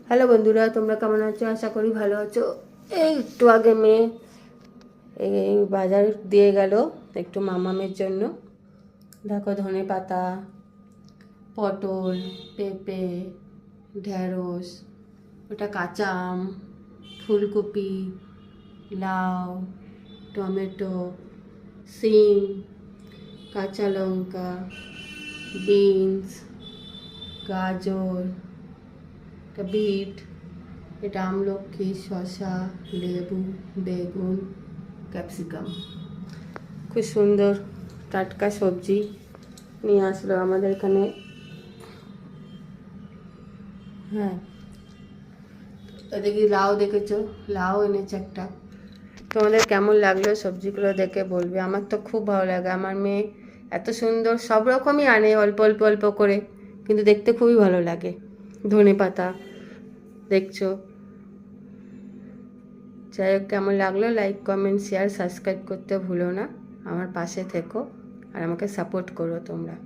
Hello বন্ধুরা, তোমরা কেমন আছো? আশা করি ভালো আছো। এই একটু আগে মেয়ে এই বাজার দিয়ে গেল একটু মামামের জন্য। দেখো, ধনে পাতা, পটল, পেঁপে, ঢেঁড়স, ওটা কাঁচা আম, ফুলকপি, লাউ, টমেটো, সিম, কাঁচা লঙ্কা, বিনস, গাজর, এটা বিট, এটা আমলকি, শসা, লেবু, বেগুন, ক্যাপসিকাম। খুব সুন্দর টাটকা সবজি নিয়ে আসলো আমাদের এখানে। হ্যাঁ, এদিকে লাউ দেখেছো, লাউ এনেছে একটা। তোমাদের কেমন লাগলো সবজিগুলো দেখে বলবে। আমার তো খুব ভালো লাগে। আমার মেয়ে এত সুন্দর সব রকমই আনে, অল্প অল্প অল্প করে, কিন্তু দেখতে খুবই ভালো লাগে। ধনে পাতা দেখছো। যাই হোক, কেমন লাগলো লাইক, কমেন্ট, শেয়ার, সাবস্ক্রাইব করতে ভুলো না। আমার পাশে থেকো আর আমাকে সাপোর্ট করো তোমরা।